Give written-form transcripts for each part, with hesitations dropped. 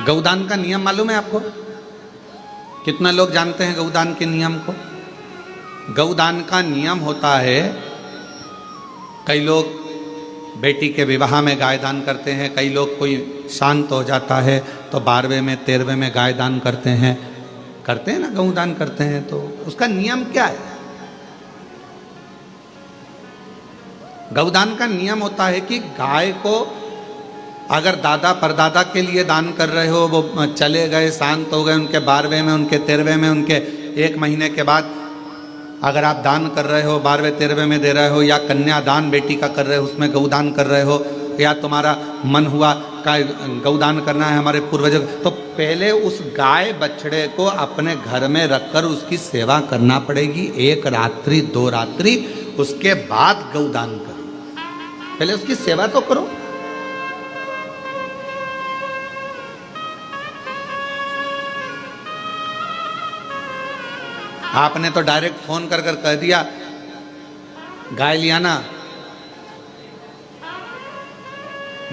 गौदान का नियम मालूम है आपको? कितना लोग जानते हैं गौदान के नियम को? गौदान का नियम होता है, कई लोग बेटी के विवाह में गाय दान करते हैं, कई लोग कोई शांत हो जाता है तो 12वें में 13वें में गाय दान करते हैं ना, गौदान करते हैं। तो उसका नियम क्या है? गौदान का नियम होता है कि गाय को अगर दादा परदादा के लिए दान कर रहे हो, वो चले गए, शांत हो गए, उनके 12वें में, उनके 13वें में, उनके 1 महीने के बाद अगर आप दान कर रहे हो, 12वें 13वें में दे रहे हो, या कन्यादान बेटी का कर रहे हो, उसमें गौदान कर रहे हो, या तुम्हारा मन हुआ का गौदान करना है हमारे पूर्वजों, तो पहले उस गाय बछड़े को अपने घर में रखकर उसकी सेवा करना पड़ेगी 1 रात्रि 2 रात्रि, उसके बाद गौदान करो। पहले उसकी सेवा तो करो। आपने तो डायरेक्ट फोन कर कर कह दिया गाय लिया ना,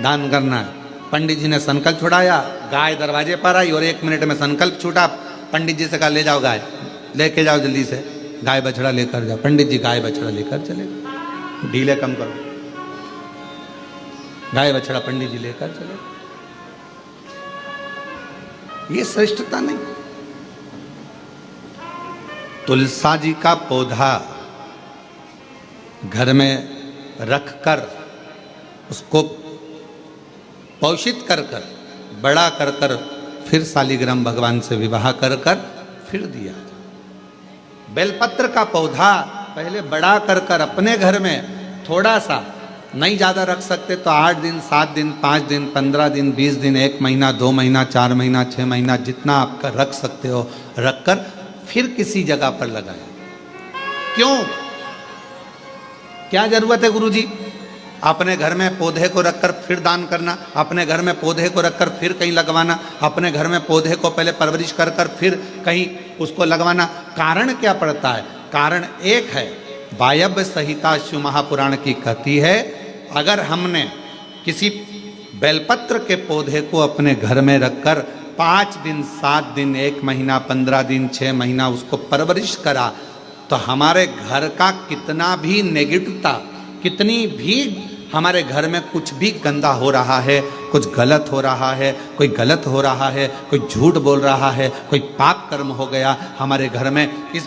दान करना है। पंडित जी ने संकल्प छुड़ाया, गाय दरवाजे पर आई और 1 मिनट में संकल्प छूटा। पंडित जी से कहा ले जाओ गाय, लेके जाओ जल्दी से, गाय बछड़ा लेकर जाओ। पंडित जी गाय बछड़ा लेकर चले, ढीले कम करो, गाय बछड़ा पंडित जी लेकर चले। ये श्रेष्ठता नहीं। तुलसा जी का पौधा घर में रखकर उसको पोषित कर कर बड़ा कर कर फिर शालिग्राम भगवान से विवाह कर कर फिर दिया। बेलपत्र का पौधा पहले बड़ा कर कर अपने घर में थोड़ा सा, नहीं ज़्यादा रख सकते तो 8 दिन 7 दिन 5 दिन 15 दिन 20 दिन 1 महीना 2 महीना 4 महीना 6 महीना जितना आपका रख सकते हो रखकर फिर किसी जगह पर लगाए। क्यों? क्या जरूरत है गुरुजी अपने घर में पौधे को रखकर फिर दान करना, अपने घर में पौधे को रखकर फिर कहीं लगवाना, अपने घर में पौधे को पहले परवरिश कर कर फिर कहीं उसको लगवाना? कारण क्या पड़ता है? कारण एक है, वायव्य संहिता शिव महापुराण की कहती है, अगर हमने किसी बेलपत्र के पौधे को अपने घर में रखकर 5 दिन 7 दिन 1 महीना 15 दिन 6 महीना उसको परवरिश करा तो हमारे घर का कितना भी नेगेटिवता, कितनी भी हमारे घर में कुछ भी गंदा हो रहा है, कुछ गलत हो रहा है, कोई गलत हो रहा है, कोई झूठ बोल रहा है, कोई पाप कर्म हो गया हमारे घर में, इस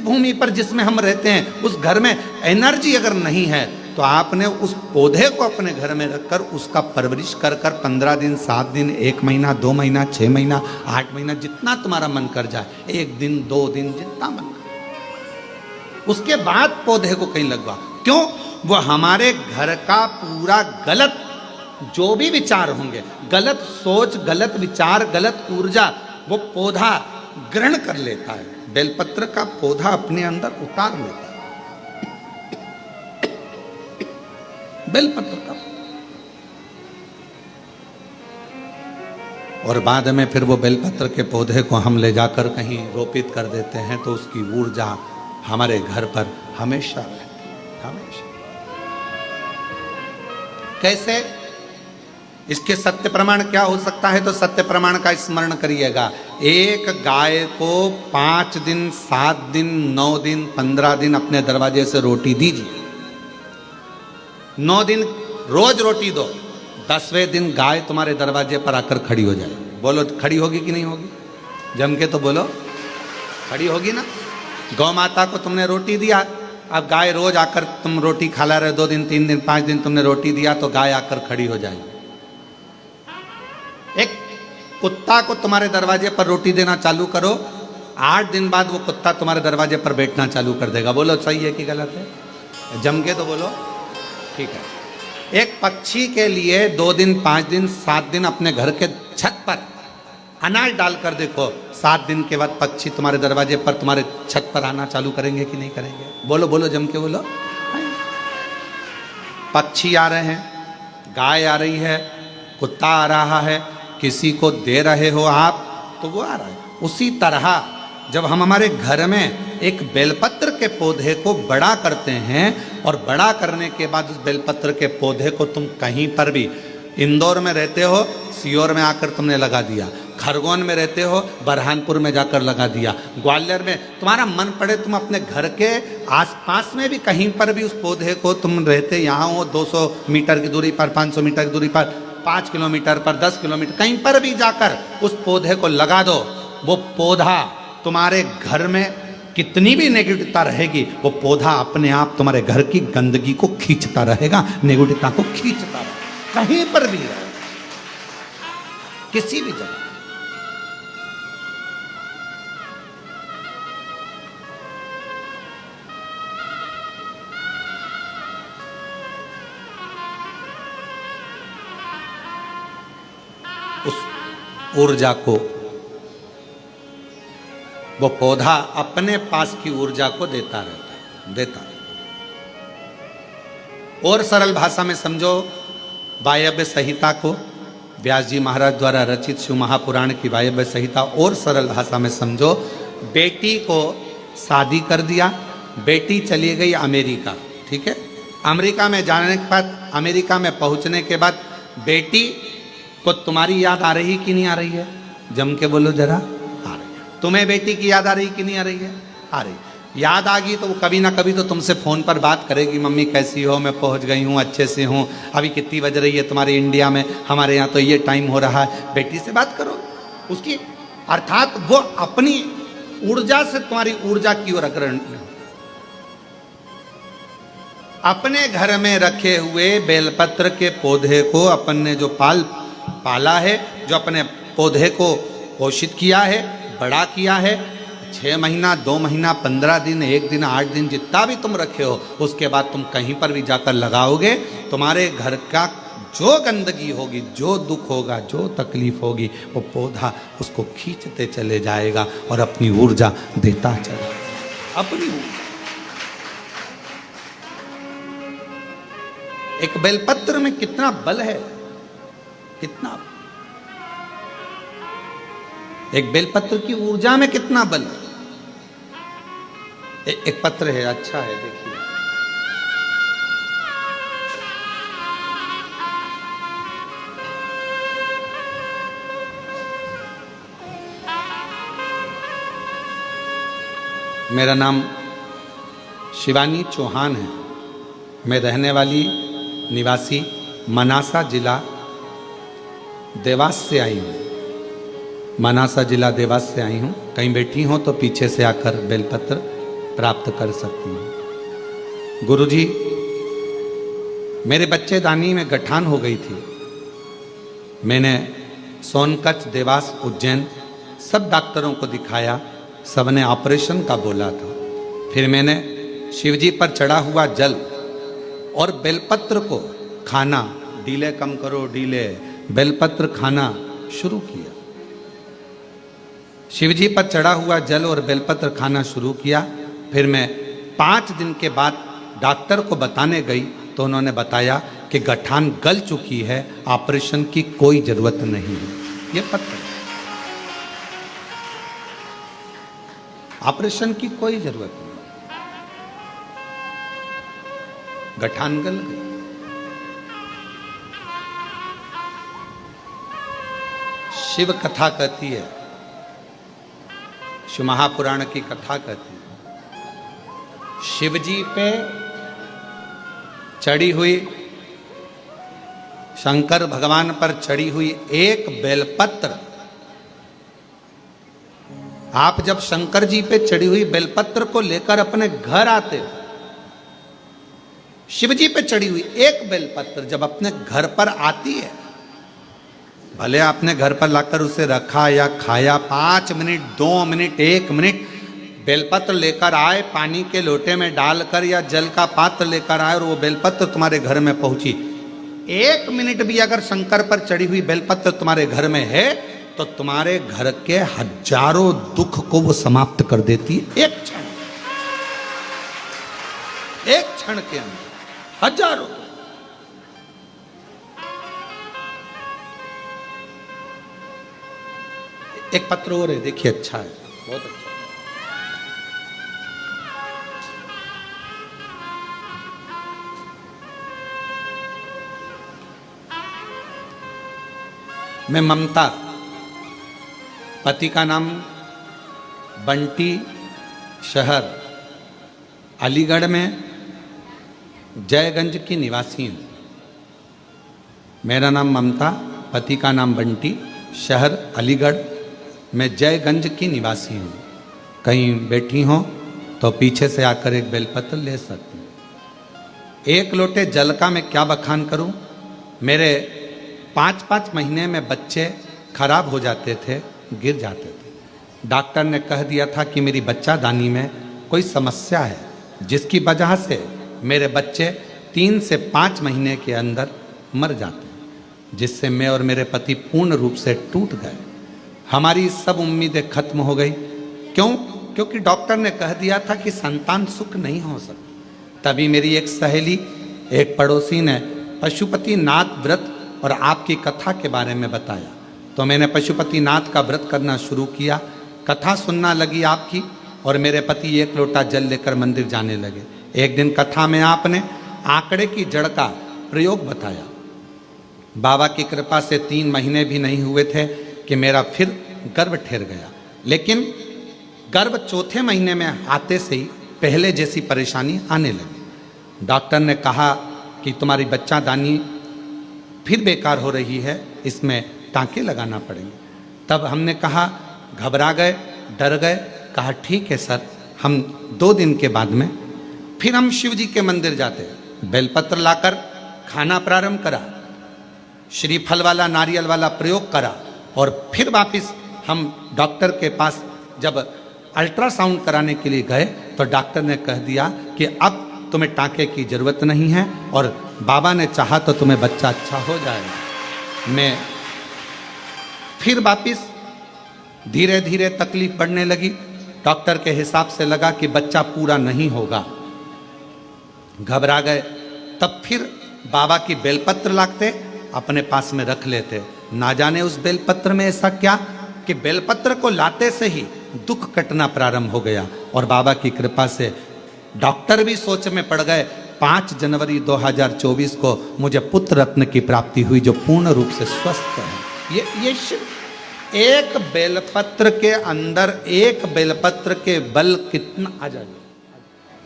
भूमि पर जिसमें हम रहते हैं उस घर में एनर्जी अगर नहीं है तो आपने उस पौधे को अपने घर में रखकर उसका परवरिश कर कर 15 दिन 7 दिन 1 महीना 2 महीना 6 महीना 8 महीना जितना तुम्हारा मन कर जाए, 1 दिन 2 दिन जितना मन कर, उसके बाद पौधे को कहीं लगवा। क्यों? वो हमारे घर का पूरा गलत जो भी विचार होंगे, गलत सोच, गलत विचार, गलत ऊर्जा वो पौधा ग्रहण कर लेता है। बेलपत्र का पौधा अपने अंदर उतार लेता है। बेलपत्र का, और बाद में फिर वो बेलपत्र के पौधे को हम ले जाकर कहीं रोपित कर देते हैं तो उसकी ऊर्जा हमारे घर पर हमेशा रहती है, हमेशा। कैसे? इसके सत्य प्रमाण क्या हो सकता है? तो सत्य प्रमाण का स्मरण करिएगा। एक गाय को 5 दिन 7 दिन 9 दिन 15 दिन अपने दरवाजे से रोटी दीजिए। 9 दिन रोज रोटी दो, 10वें दिन गाय तुम्हारे दरवाजे पर आकर खड़ी हो जाए। बोलो खड़ी होगी कि नहीं होगी? जम के तो बोलो, खड़ी होगी ना। गौ माता को तुमने रोटी दिया, अब गाय रोज आकर तुम रोटी खा ला रहे, 2 दिन 3 दिन 5 दिन तुमने रोटी दिया तो गाय आकर खड़ी हो जाएगी। एक कुत्ता को तुम्हारे दरवाजे पर रोटी देना चालू करो, 8 दिन बाद वो कुत्ता तुम्हारे दरवाजे पर बैठना चालू कर देगा। बोलो सही है कि गलत है? जम के तो बोलो, ठीक है। एक पक्षी के लिए 2 दिन 5 दिन 7 दिन अपने घर के छत पर अनाज डालकर देखो, 7 दिन के बाद पक्षी तुम्हारे दरवाजे पर तुम्हारे छत पर आना चालू करेंगे कि नहीं करेंगे? बोलो बोलो, जम के बोलो। पक्षी आ रहे हैं, गाय आ रही है, कुत्ता आ रहा है, किसी को दे रहे हो आप तो वो आ रहा है। उसी तरह जब हम हमारे घर में एक बेलपत्र के पौधे को बड़ा करते हैं और बड़ा करने के बाद उस बेलपत्र के पौधे को तुम कहीं पर भी इंदौर में रहते हो, सीहोर में आकर तुमने लगा दिया। खरगोन में रहते हो, बरहानपुर में जाकर लगा दिया। ग्वालियर में तुम्हारा मन पड़े तुम अपने घर के आसपास में भी कहीं पर भी उस पौधे को तुम रहते यहाँ हो 200 मीटर की दूरी पर, 500 मीटर की दूरी पर, 5 किलोमीटर पर, 10 किलोमीटर, कहीं पर भी जाकर उस पौधे को लगा दो। वो पौधा तुम्हारे घर में कितनी भी नेगेटिवता रहेगी, वो पौधा अपने आप तुम्हारे घर की गंदगी को खींचता रहेगा, नेगेटिवता को खींचता रहेगा, कहीं पर भी रहे, किसी भी जगह। उस ऊर्जा को वो पौधा अपने पास की ऊर्जा को देता रहता है, देता रहता है। और सरल भाषा में समझो, वायव्य संहिता को, व्यास जी महाराज द्वारा रचित शिव महापुराण की वायव्य संहिता, और सरल भाषा में समझो, बेटी को शादी कर दिया, बेटी चली गई अमेरिका, ठीक है। अमेरिका में जाने के बाद, अमेरिका में पहुंचने के बाद बेटी को तुम्हारी याद आ रही कि नहीं आ रही है? जम के बोलो जरा। आ रही है। तुम्हें बेटी की याद आ रही कि नहीं आ रही है? आ रही। याद आ गई तो वो कभी ना कभी तो तुमसे फ़ोन पर बात करेगी, मम्मी कैसी हो, मैं पहुंच गई हूँ, अच्छे से हूँ, अभी कितनी बज रही है तुम्हारे इंडिया में, हमारे यहाँ तो ये टाइम हो रहा है। बेटी से बात करो उसकी, अर्थात वो अपनी ऊर्जा से तुम्हारी ऊर्जा की ओर अग्रणी। अपने घर में रखे हुए बेलपत्र के पौधे को अपन ने जो पाला है, जो अपने पौधे को पोषित किया है, बड़ा किया है, 6 महीना, 2 महीना, 15 दिन, 1 दिन, 8 दिन, जितना भी तुम रखे हो, उसके बाद तुम कहीं पर भी जाकर लगाओगे, तुम्हारे घर का जो गंदगी होगी, जो दुख होगा, जो तकलीफ होगी, वो पौधा उसको खींचते चले जाएगा और अपनी ऊर्जा देता चला, अपनी ऊर्जा। एक बेलपत्र में कितना बल है, कितना, एक बेलपत्र की ऊर्जा में कितना बल है। एक पत्र है, अच्छा है, देखिए, मेरा नाम शिवानी चौहान है। मैं रहने वाली निवासी मनासा जिला देवास से आई हूँ। मनासा जिला देवास से आई हूँ। कहीं बैठी हो तो पीछे से आकर बेलपत्र प्राप्त कर सकती हूँ। गुरुजी, मेरे बच्चेदानी में गठान हो गई थी। मैंने सोनकच्छ, देवास, उज्जैन सब डॉक्टरों को दिखाया, सबने ऑपरेशन का बोला था। फिर मैंने शिवजी पर चढ़ा हुआ जल और बेलपत्र को खाना, डीले कम करो डीले, बेलपत्र खाना शुरू किया। शिवजी पर चढ़ा हुआ जल और बेलपत्र खाना शुरू किया। फिर मैं 5 दिन के बाद डॉक्टर को बताने गई तो उन्होंने बताया कि गठान गल चुकी है, ऑपरेशन की कोई जरूरत नहीं है। ये पत्र, ऑपरेशन की कोई जरूरत नहीं, गठान गल गई। शिव कथा कहती है, शिव महापुराण की कथा कहती है, शिवजी पे चढ़ी हुई, शंकर भगवान पर चढ़ी हुई एक बेलपत्र, आप जब शंकर जी पे चढ़ी हुई बेलपत्र को लेकर अपने घर आते हो, शिवजी पे चढ़ी हुई एक बेलपत्र जब अपने घर पर आती है, भले आपने घर पर लाकर उसे रखा या खाया, 5 मिनट, 2 मिनट, 1 मिनट बेलपत्र लेकर आए, पानी के लोटे में डालकर या जल का पात्र लेकर आए और वो बेलपत्र तुम्हारे घर में पहुंची, 1 मिनट भी अगर शंकर पर चढ़ी हुई बेलपत्र तुम्हारे घर में है तो तुम्हारे घर के हजारों दुख को वो समाप्त कर देती है। एक क्षण, एक क्षण के अंदर हजारों। एक पत्र और है, देखिए, अच्छा है, बहुत अच्छा। मैं ममता, पति का नाम बंटी, शहर अलीगढ़ में जयगंज की निवासी हूँ। मेरा नाम ममता, पति का नाम बंटी, शहर अलीगढ़, मैं जयगंज की निवासी हूँ। कहीं बैठी हो तो पीछे से आकर एक बेलपत्र ले सकती हूँ। एक लोटे जल का मैं क्या बखान करूँ। मेरे 5-5 महीने में बच्चे खराब हो जाते थे, गिर जाते थे। डॉक्टर ने कह दिया था कि मेरी बच्चादानी में कोई समस्या है, जिसकी वजह से मेरे बच्चे 3 से 5 महीने के अंदर मर जाते हैं, जिससे मैं और मेरे पति पूर्ण रूप से टूट गए। हमारी सब उम्मीदें खत्म हो गई। क्यों? क्योंकि डॉक्टर ने कह दिया था कि संतान सुख नहीं हो सकती। तभी मेरी एक सहेली, एक पड़ोसी ने पशुपतिनाथ व्रत और आपकी कथा के बारे में बताया, तो मैंने पशुपतिनाथ का व्रत करना शुरू किया। कथा सुनना लगी आपकी, और मेरे पति 1 लोटा जल लेकर मंदिर जाने लगे। एक दिन कथा में आपने आंकड़े की जड़ का प्रयोग बताया। बाबा की कृपा से 3 महीने भी नहीं हुए थे कि मेरा फिर गर्भ ठहर गया। लेकिन गर्भ 4थे महीने में आते से ही पहले जैसी परेशानी आने लगी। डॉक्टर ने कहा कि तुम्हारी बच्चादानी फिर बेकार हो रही है, इसमें टांके लगाना पड़ेंगे। तब हमने कहा, घबरा गए, डर गए। कहा ठीक है सर, हम 2 दिन के बाद में फिर हम शिव जी के मंदिर जाते। बेलपत्र लाकर खाना प्रारंभ करा, श्रीफल वाला नारियल वाला प्रयोग करा, और फिर वापिस हम डॉक्टर के पास जब अल्ट्रासाउंड कराने के लिए गए तो डॉक्टर ने कह दिया कि अब तुम्हें टांके की जरूरत नहीं है, और बाबा ने चाहा तो तुम्हें बच्चा अच्छा हो जाएगा। मैं फिर वापिस धीरे धीरे तकलीफ बढ़ने लगी। डॉक्टर के हिसाब से लगा कि बच्चा पूरा नहीं होगा। घबरा गए। तब फिर बाबा की बेलपत्र लाते, अपने पास में रख लेते। ना जाने उस बेलपत्र में ऐसा क्या कि बेलपत्र को लाते से ही दुख कटना प्रारंभ हो गया, और बाबा की कृपा से डॉक्टर भी सोच में पड़ गए। 5 जनवरी 2024 को मुझे पुत्र रत्न की प्राप्ति हुई, जो पूर्ण रूप से स्वस्थ है। ये एक बेलपत्र के अंदर, एक बेलपत्र के बल कितना आ जाए।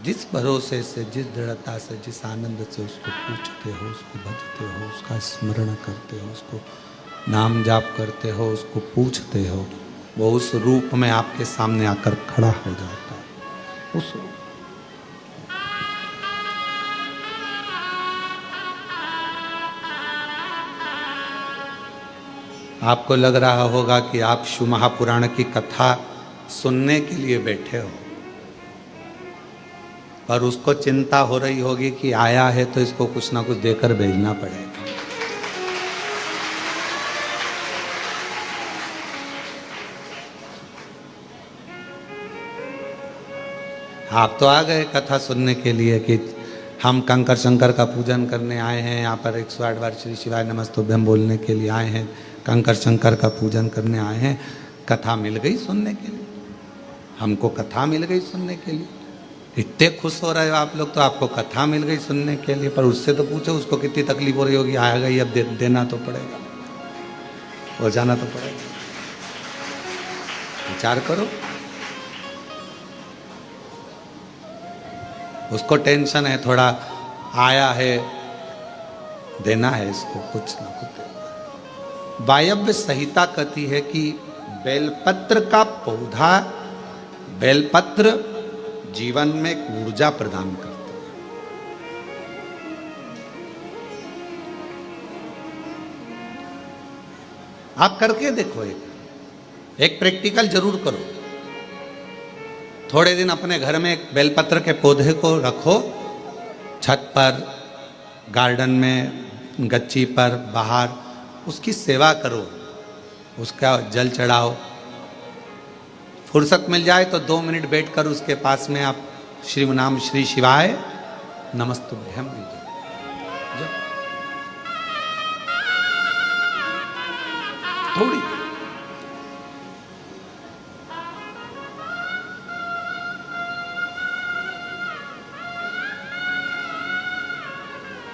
जिस भरोसे से, जिस दृढ़ता से, जिस आनंद से उसको पूछते हो, उसको भजते हो, उसका स्मरण करते हो, उसको नाम जाप करते हो, उसको पूछते हो, वो उस रूप में आपके सामने आकर खड़ा हो जाता है। उस आपको लग रहा होगा कि आप शिव महापुराण की कथा सुनने के लिए बैठे हो, पर उसको चिंता हो रही होगी कि आया है तो इसको कुछ ना कुछ देकर भेजना पड़ेगा। आप तो आ गए कथा सुनने के लिए कि हम कंकर शंकर का पूजन करने आए हैं, यहाँ पर 108 बार श्री शिवाय नमस्तुभ्यम बोलने के लिए आए हैं, कंकर शंकर का पूजन करने आए हैं। कथा मिल गई सुनने के लिए, हमको कथा मिल गई सुनने के लिए। इतने खुश हो रहे हो आप लोग, तो आपको कथा मिल गई सुनने के लिए। पर उससे तो पूछो उसको कितनी तकलीफ हो रही होगी। आ गई, अब देना तो पड़ेगा और जाना तो पड़ेगा। विचार करो। उसको टेंशन है, थोड़ा आया है, देना है इसको कुछ ना कुछ। वायव्य संहिता कहती है कि बेलपत्र का पौधा, बेलपत्र जीवन में एक ऊर्जा प्रदान करता है। आप करके देखो, एक प्रैक्टिकल जरूर करो। थोड़े दिन अपने घर में एक बेलपत्र के पौधे को रखो, छत पर, गार्डन में, गच्ची पर, बाहर, उसकी सेवा करो, उसका जल चढ़ाओ। फुर्सत मिल जाए तो 2 मिनट बैठकर उसके पास में आप श्री नाम श्री शिवाय नमस्तुभ्यम लीजिए। थोड़ी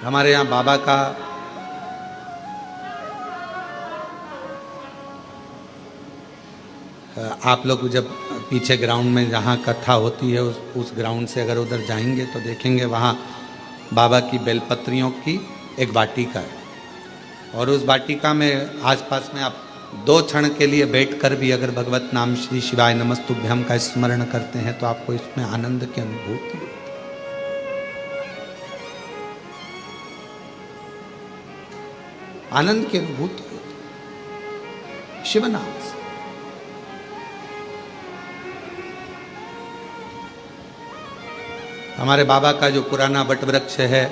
हमारे यहाँ बाबा का आप लोग जब पीछे ग्राउंड में जहाँ कथा होती है उस ग्राउंड से अगर उधर जाएंगे तो देखेंगे वहाँ बाबा की बेलपत्रियों की एक वाटिका है, और उस वाटिका में आसपास में आप 2 क्षण के लिए बैठकर भी अगर भगवत नाम श्री शिवाय नमस्तुभ्यम का स्मरण करते हैं तो आपको इसमें आनंद की अनुभूति होती है। आनंद की अनुभूति होती है शिव नाम से। हमारे बाबा का जो पुराना वट वृक्ष है,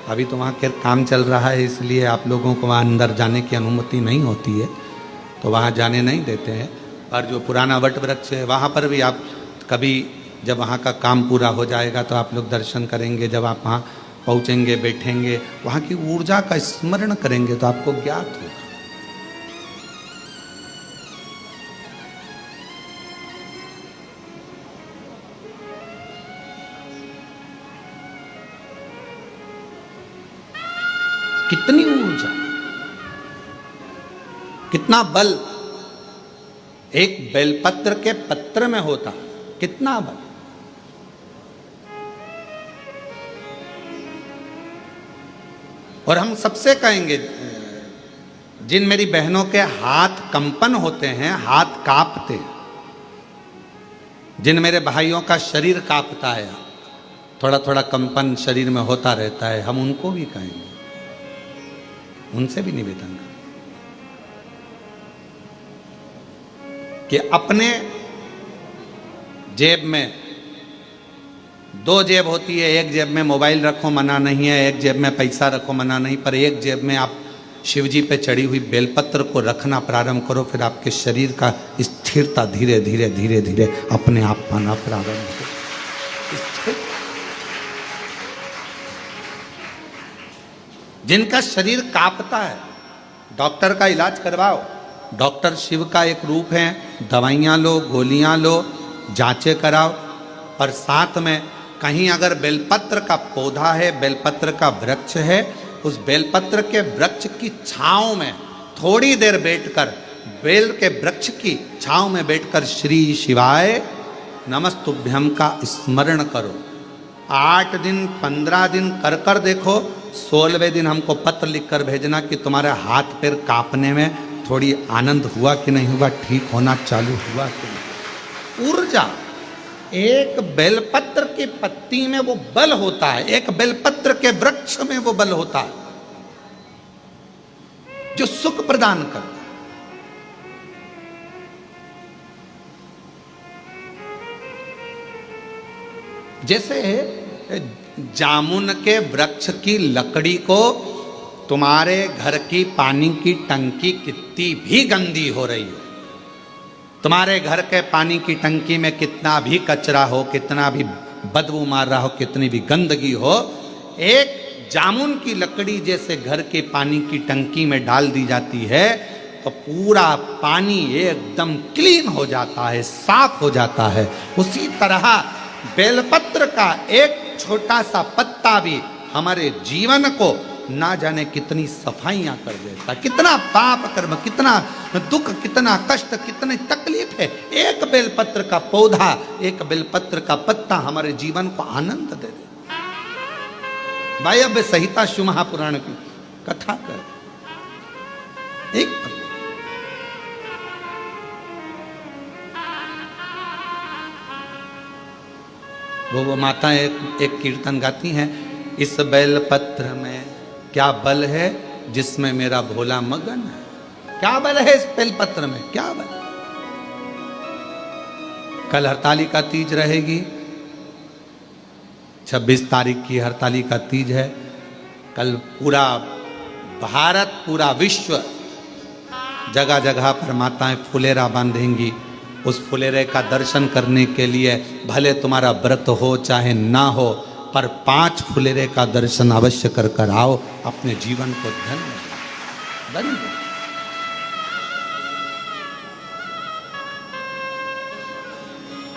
अभी तो वहाँ के काम चल रहा है इसलिए आप लोगों को वहाँ अंदर जाने की अनुमति नहीं होती है, तो वहाँ जाने नहीं देते हैं। पर जो पुराना वट वृक्ष है वहाँ पर भी आप कभी जब वहाँ का काम पूरा हो जाएगा तो आप लोग दर्शन करेंगे। जब आप वहाँ पहुँचेंगे, बैठेंगे, वहाँ की ऊर्जा का स्मरण करेंगे तो आपको ज्ञात होगा। कितनी ऊर्जा, कितना बल एक बेलपत्र के पत्र में होता, कितना बल। और हम सबसे कहेंगे, जिन मेरी बहनों के हाथ कंपन होते हैं, हाथ कांपते, जिन मेरे भाइयों का शरीर कांपता है, थोड़ा थोड़ा कंपन शरीर में होता रहता है, हम उनको भी कहेंगे, उनसे भी निवेदन करें कि अपने जेब में 2 जेब होती है, एक जेब में मोबाइल रखो मना नहीं है, एक जेब में पैसा रखो मना नहीं, पर एक जेब में आप शिव जी पे चढ़ी हुई बेलपत्र को रखना प्रारंभ करो, फिर आपके शरीर का स्थिरता धीरे धीरे धीरे धीरे अपने आप पाना प्रारंभ हो। जिनका शरीर कांपता है, डॉक्टर का इलाज करवाओ। डॉक्टर शिव का एक रूप है, दवाइयाँ लो, गोलियाँ लो, जांचें कराओ, पर साथ में कहीं अगर बेलपत्र का पौधा है, बेलपत्र का वृक्ष है, उस बेलपत्र के वृक्ष की छांव में थोड़ी देर बैठकर, बेल के वृक्ष की छांव में बैठकर श्री शिवाय नमस्तुभ्यम का स्मरण करो। 8 दिन 15 दिन कर कर देखो, 16वें दिन हमको पत्र लिखकर भेजना कि तुम्हारे हाथ पैर कांपने में थोड़ी आनंद हुआ कि नहीं हुआ, ठीक होना चालू हुआ कि नहीं। ऊर्जा, एक बेलपत्र की पत्ती में वो बल होता है, एक बेलपत्र के वृक्ष में वो बल होता है जो सुख प्रदान करता है। जैसे जामुन के वृक्ष की लकड़ी को तुम्हारे घर की पानी की टंकी कितनी भी गंदी हो रही हो, तुम्हारे घर के पानी की टंकी में कितना भी कचरा हो, कितना भी बदबू मार रहा हो, कितनी भी गंदगी हो, एक जामुन की लकड़ी जैसे घर के पानी की टंकी में डाल दी जाती है तो पूरा पानी एकदम क्लीन हो जाता है, साफ हो जाता है। उसी तरह बेलपत्र का एक छोटा सा पत्ता भी हमारे जीवन को ना जाने कितनी सफाइयां कर देता, कितना पाप कर्म, कितना दुख, कितना कष्ट, कितनी तकलीफ है। एक बेलपत्र का पौधा, एक बेलपत्र का पत्ता हमारे जीवन को आनंद दे दे। वायव्य संहिता शिव महापुराण की कथा कर, एक वो माता एक कीर्तन गाती हैं, इस बेलपत्र में क्या बल है जिसमें मेरा भोला मगन है। क्या बल है इस बेलपत्र में, क्या बल। कल हरतालिका तीज रहेगी, 26 तारीख की हरतालिका तीज है। कल पूरा भारत, पूरा विश्व, जगह जगह पर माताएं फुलेरा बांधेंगी। उस फुलेरे का दर्शन करने के लिए भले तुम्हारा व्रत हो चाहे ना हो, पर 5 फुलेरे का दर्शन अवश्य कर कर आओ, अपने जीवन को धन्य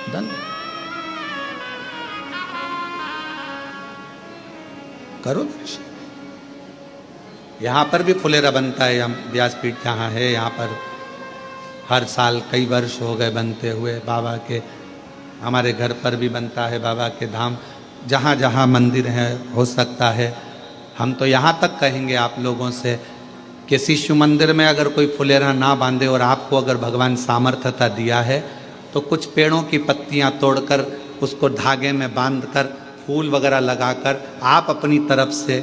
धन्य करो दर्शन। यहाँ पर भी फुलेरा बनता है, व्यासपीठ जहाँ है यहाँ पर हर साल कई वर्ष हो गए बनते हुए बाबा के। हमारे घर पर भी बनता है बाबा के धाम, जहाँ जहाँ मंदिर है हो सकता है। हम तो यहाँ तक कहेंगे आप लोगों से कि शिशु मंदिर में अगर कोई फुलेरा ना बांधे और आपको अगर भगवान सामर्थ्यता दिया है तो कुछ पेड़ों की पत्तियाँ तोड़कर उसको धागे में बांधकर फूल वगैरह लगाकर आप अपनी तरफ से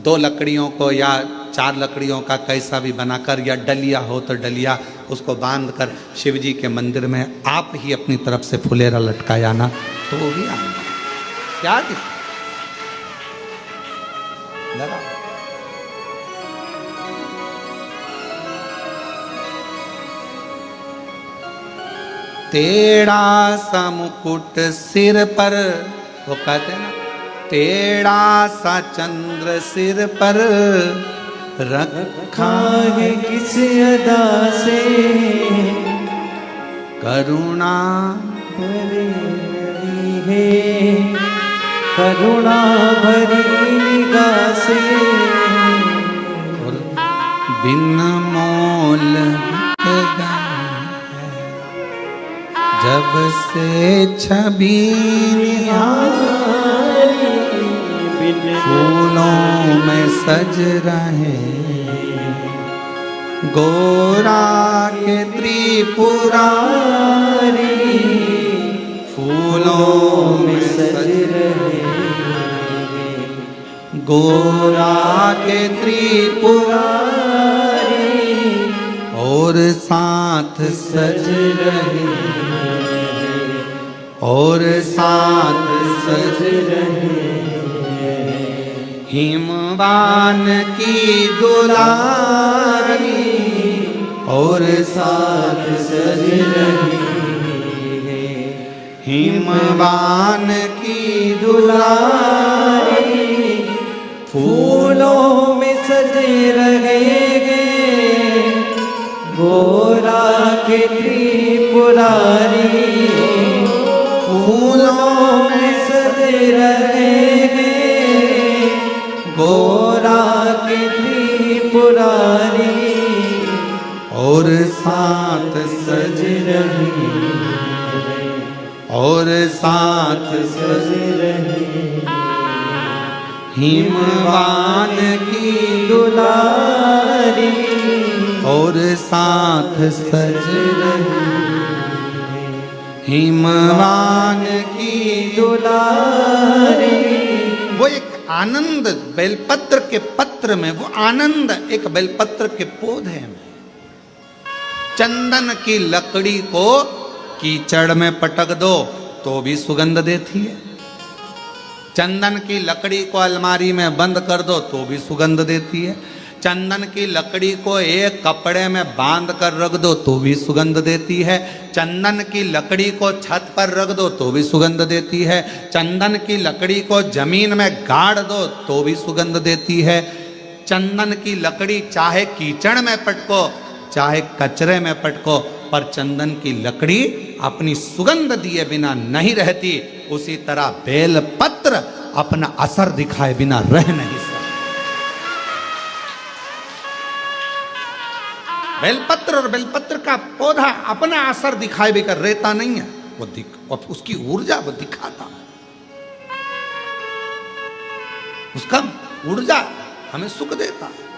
2 लकड़ियों को या 4 लकड़ियों का कैसा भी बनाकर, या डलिया हो तो डलिया, उसको बांधकर शिव जी के मंदिर में आप ही अपनी तरफ से फुलेरा लटकाया ना तो वो भी आएंगे। क्या लगा? टेढ़ा सा मुकुट सिर पर, वो कहते हैं ना, टेढ़ा सा चंद्र सिर पर रखा है किस अदा से, करुणा भरी है करुणा भरी निगाह से, और बिन मोल बिक गए जब से छवि निहारी, फूलों में सज रहे गोरा के त्रिपुरारी, फूलों में सज रहे गोरा के त्रिपुरारी, और साथ सज रहे और साथ सज रहे हिमवान की दुलारी, और साथ सज रहे हिमवान की दुलारी, फूलों में सजे रहेंगे गोरा के त्रिपुरारी, फूलों में सजे रहेंगे गोरा के त्रिपुरारी, और साथ सज रहे और साथ सज रहे हिमवान की दुलारी, और साथ सज रहे हिमवान की दुलारी। वो एक आनंद बेलपत्र के पत्र में, वो आनंद एक बेलपत्र के पौधे में। चंदन की लकड़ी को कीचड़ में पटक दो तो भी सुगंध देती है, चंदन की लकड़ी को अलमारी में बंद कर दो तो भी सुगंध देती है, चंदन की लकड़ी को एक कपड़े में बांध कर रख दो तो भी सुगंध देती है, चंदन की लकड़ी को छत पर रख दो तो भी सुगंध देती है, चंदन की लकड़ी को जमीन में गाड़ दो तो भी सुगंध देती है। चंदन की लकड़ी चाहे कीचड़ में पटको चाहे कचरे में पटको, पर चंदन की लकड़ी अपनी सुगंध दिए बिना नहीं रहती। उसी तरह बेलपत्र अपना असर दिखाए बिना रह नहीं सकता। बेलपत्र और बेलपत्र का पौधा अपना असर दिखाए बिना रहता नहीं है, वो उसकी ऊर्जा वो दिखाता, उसका ऊर्जा हमें सुख देता है।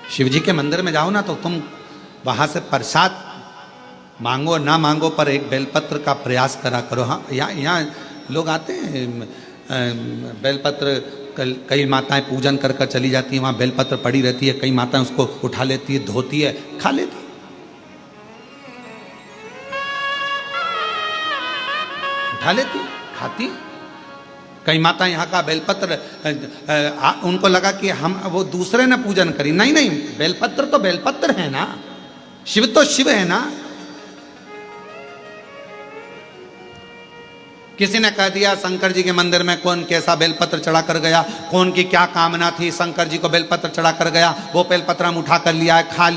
शिव जी के मंदिर में जाओ ना तो तुम वहां से प्रसाद मांगो ना मांगो पर एक बेलपत्र का प्रयास करा करो। हाँ, यहाँ लोग आते हैं, बेलपत्र कई माताएं पूजन कर कर चली जाती हैं, वहाँ बेलपत्र पड़ी रहती है, कई माताएं उसको उठा लेती है, धोती है, खा लेती, उठा लेती, खाती। कई माता यहाँ का बेलपत्र उनको लगा कि हम वो दूसरे ने पूजन करी, नहीं नहीं, बेलपत्र तो बेलपत्र है ना, शिव तो शिव है ना। किसी ने कह दिया शंकर जी के मंदिर में कौन कैसा बेलपत्र चढ़ा कर गया, कौन की क्या कामना थी, शंकर जी को बेलपत्र चढ़ा कर गया, वो बेलपत्र हम उठा कर लिया, खा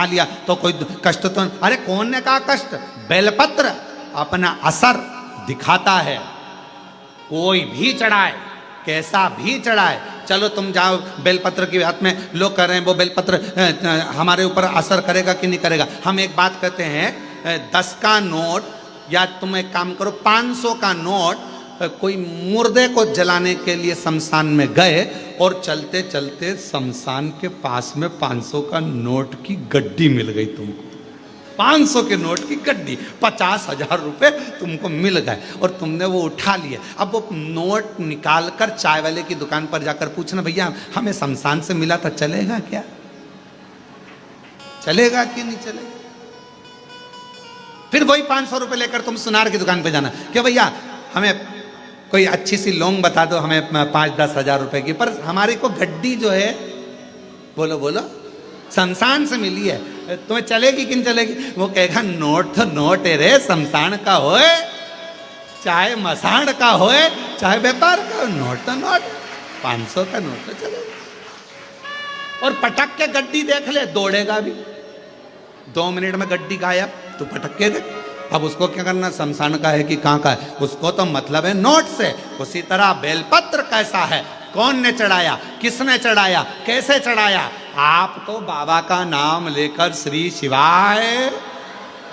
लिया तो कोई कष्ट तो, अरे कौन ने कहा कष्ट? बेलपत्र अपना असर दिखाता है, कोई भी चढ़ाए कैसा भी चढ़ाए, चलो तुम जाओ बेलपत्र की बात में, लोग कह रहे हैं वो बेलपत्र हमारे ऊपर असर करेगा कि नहीं करेगा। हम एक बात कहते हैं, 10 का नोट या तुम एक काम करो 500 का नोट, कोई मुर्दे को जलाने के लिए शमशान में गए और चलते चलते शमशान के पास में 500 का नोट की गड्डी मिल गई तुमको, 500 के नोट की गड्डी, 50,000 रुपए तुमको मिल गए और तुमने वो उठा लिए। अब वो नोट निकाल कर चाय वाले की दुकान पर जाकर पूछना, भैया हमें शमशान से मिला था, चलेगा क्या? चलेगा कि नहीं चलेगा? फिर वही 500 रुपए लेकर तुम सुनार की दुकान पे जाना, क्या भैया हमें कोई अच्छी सी लौंग बता दो, हमें 5-10 हजार रुपए की, पर हमारी को गड्डी जो है, बोलो बोलो, शमशान से मिली है, तुम्हें चलेगी कि नहीं चलेगी? वो कहेगा नोट तो नोट है रे, शमशान का होए चाहे मसाण का होए चाहे व्यापार का, नोट तो नोट, 500 का नोट तो चलेगा। और पटक के गड्डी देख ले, दौड़ेगा भी, 2 मिनट में गड्डी गायब, तो पटक के देख। अब उसको क्या करना, शमशान का है कि कहाँ का है, उसको तो मतलब है नोट से। उसी तरह बेलपत्र कैसा है, कौन ने चढ़ाया, किसने चढ़ाया, कैसे चढ़ाया, आप तो बाबा का नाम लेकर श्री शिवाय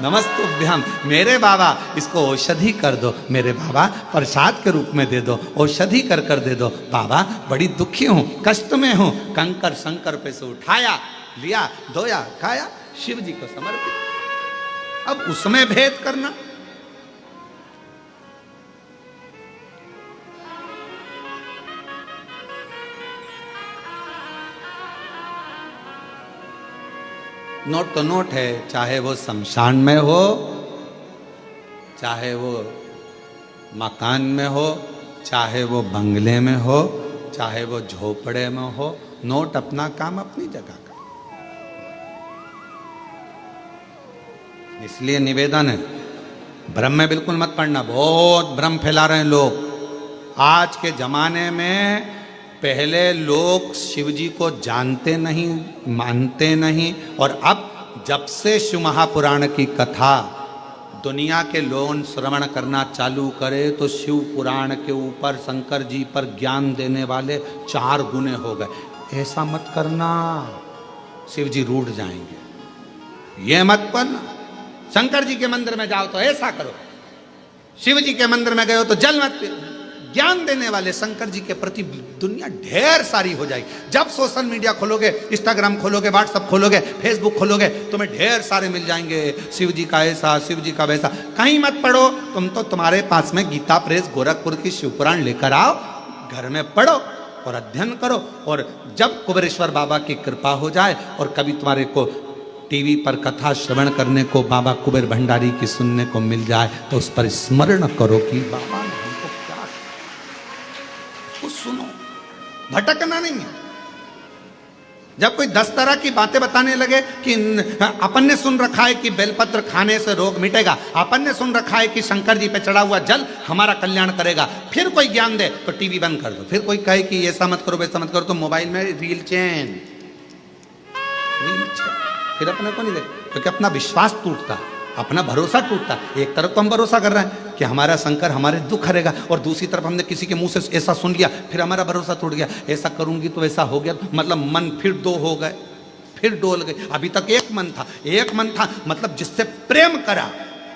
नमस्तुभ्यम, मेरे बाबा इसको औषधि कर दो, मेरे बाबा प्रसाद के रूप में दे दो, औषधि कर कर दे दो, बाबा बड़ी दुखी हूँ, कष्ट में हूँ, कंकर शंकर पे से उठाया, लिया, धोया, खाया, शिव जी को समर्पित। अब उसमें भेद करना, नोट तो नोट है, चाहे वो शमशान में हो, चाहे वो मकान में हो, चाहे वो बंगले में हो, चाहे वो झोपड़े में हो, नोट अपना काम अपनी जगह का। इसलिए निवेदन है, भ्रम में बिल्कुल मत पड़ना, बहुत भ्रम फैला रहे हैं लोग आज के जमाने में। पहले लोग शिव जी को जानते नहीं, मानते नहीं, और अब जब से शिव महापुराण की कथा दुनिया के लोग श्रवण करना चालू करे, तो शिव पुराण के ऊपर शंकर जी पर ज्ञान देने वाले 4 गुने हो गए। ऐसा मत करना, शिव जी रूठ जाएंगे, ये मत करना। शंकर जी के मंदिर में जाओ तो ऐसा करो, शिव जी के मंदिर में गए हो तो जल मत पियो। ज्ञान देने वाले शंकर जी के प्रति दुनिया ढेर सारी हो जाएगी। जब सोशल मीडिया खोलोगे, इंस्टाग्राम खोलोगे, व्हाट्सएप खोलोगे, फेसबुक खोलोगे, तुम्हें ढेर सारे मिल जाएंगे, शिव जी का ऐसा, शिव जी का वैसा। कहीं मत पढ़ो, तुम तो तुम्हारे पास में गीता प्रेस गोरखपुर की शिवपुराण लेकर आओ, घर में पढ़ो और अध्ययन करो। और जब कुबेरेश्वर बाबा की कृपा हो जाए और कभी तुम्हारे को टीवी पर कथा श्रवण करने को बाबा कुबेर भंडारी की सुनने को मिल जाए, तो उस पर स्मरण करो कि बाबा ने हमको क्या, उसको सुनो, भटकना नहीं है। जब कोई 10 तरह की बातें बताने लगे कि अपन ने सुन रखा है कि बेलपत्र खाने से रोग मिटेगा, अपन ने सुन रखा है कि शंकर जी पे चढ़ा हुआ जल हमारा कल्याण करेगा, फिर कोई ज्ञान दे तो टीवी बंद कर दो। फिर कोई कहे कि ऐसा मत करो, वैसा मत करो, तो मोबाइल में रील चैन, फिर अपने को नहीं देख, क्योंकि अपना विश्वास टूटता, अपना भरोसा टूटता। एक तरफ तो हम भरोसा कर रहे हैं कि हमारा शंकर हमारे दुख हरेगा, और दूसरी तरफ हमने किसी के मुंह से ऐसा सुन लिया, फिर हमारा भरोसा टूट गया, ऐसा करूंगी तो ऐसा हो गया, मतलब मन फिर 2 हो गए, फिर डोल गए। अभी तक एक मन था, मतलब जिससे प्रेम करा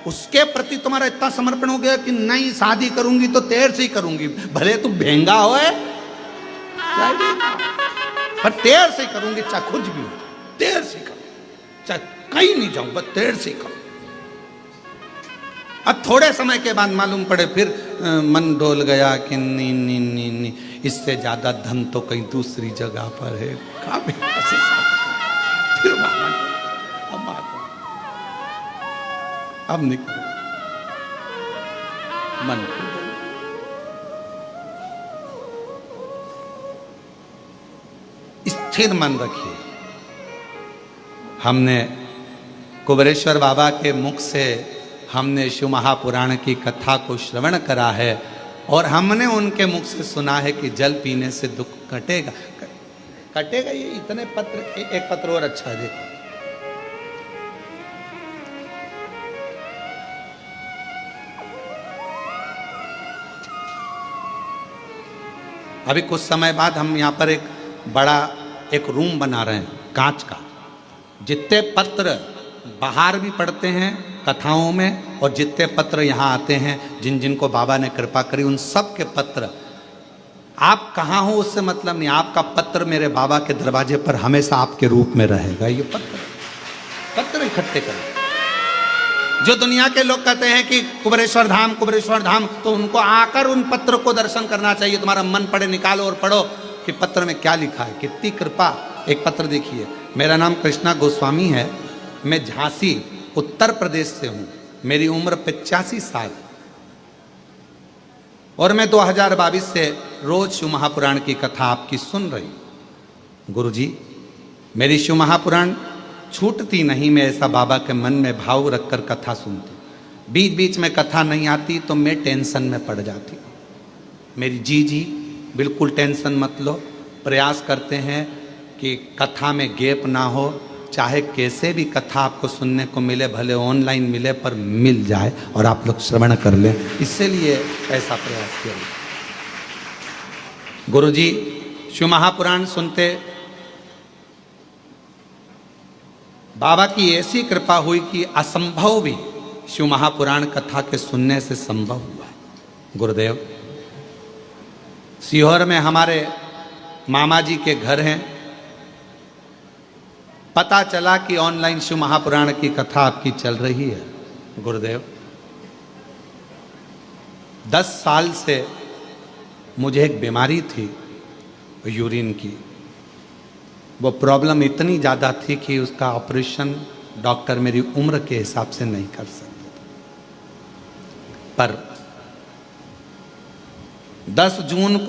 उसके प्रति तुम्हारा इतना समर्पण हो गया कि नहीं शादी करूंगी तो तेर से ही करूंगी, भले तू भेंगा होए पर तेर से ही करूंगी, चाहे कुछ भी हो, तेर से करूंगी, चाहे कहीं नहीं जाऊं, बस तेर से करूं। अब थोड़े समय के बाद मालूम पड़े, फिर मन डोल गया कि नहीं, इससे ज्यादा धन तो कहीं दूसरी जगह पर है। फिर अब निकल मन, स्थिर मन रखिए। हमने कुबेरेश्वर बाबा के मुख से हमने शिव महापुराण की कथा को श्रवण करा है, और हमने उनके मुख से सुना है कि जल पीने से दुख कटेगा। कटेगा ये इतने पत्र, एक पत्र और अच्छा है, देखो। अभी कुछ समय बाद हम यहाँ पर एक बड़ा एक रूम बना रहे हैं कांच का, जितने पत्र बाहर भी पढ़ते हैं कथाओं में और जितने पत्र यहाँ आते हैं, जिन जिनको बाबा ने कृपा करी, उन सब के पत्र, आप कहाँ हो उससे मतलब नहीं, आपका पत्र मेरे बाबा के दरवाजे पर हमेशा आपके रूप में रहेगा। ये पत्र इकट्ठे करें। जो दुनिया के लोग कहते हैं कि कुबेरेश्वर धाम, तो उनको आकर उन पत्र को दर्शन करना चाहिए। तुम्हारा मन पड़े निकालो और पढ़ो कि पत्र में क्या लिखा है, कितनी कृपा। एक पत्र देखिए, मेरा नाम कृष्णा गोस्वामी है, मैं झांसी उत्तर प्रदेश से हूँ, मेरी उम्र 85 साल और मैं 2022 से रोज शिव महापुराण की कथा आपकी सुन रही हूँ। गुरुजी, मेरी शिव महापुराण छूटती नहीं, मैं ऐसा बाबा के मन में भाव रखकर कथा सुनती। बीच बीच में कथा नहीं आती तो मैं टेंशन में पड़ जाती। मेरी जी बिल्कुल टेंशन मत लो, प्रयास करते हैं कि कथा में गैप ना हो, चाहे कैसे भी कथा आपको सुनने को मिले, भले ऑनलाइन मिले पर मिल जाए और आप लोग श्रवण कर लें, इसलिए ऐसा प्रयास किया। गुरुजी, शिव महापुराण सुनते बाबा की ऐसी कृपा हुई कि असंभव भी शिव महापुराण कथा के सुनने से संभव हुआ है। गुरुदेव, सीहोर में हमारे मामा जी के घर हैं, पता चला कि ऑनलाइन शिव महापुराण की कथा आपकी चल रही है। गुरुदेव, 10 साल से मुझे एक बीमारी थी यूरिन की, वो प्रॉब्लम इतनी ज़्यादा थी कि उसका ऑपरेशन डॉक्टर मेरी उम्र के हिसाब से नहीं कर सकते थे। पर 10 जून को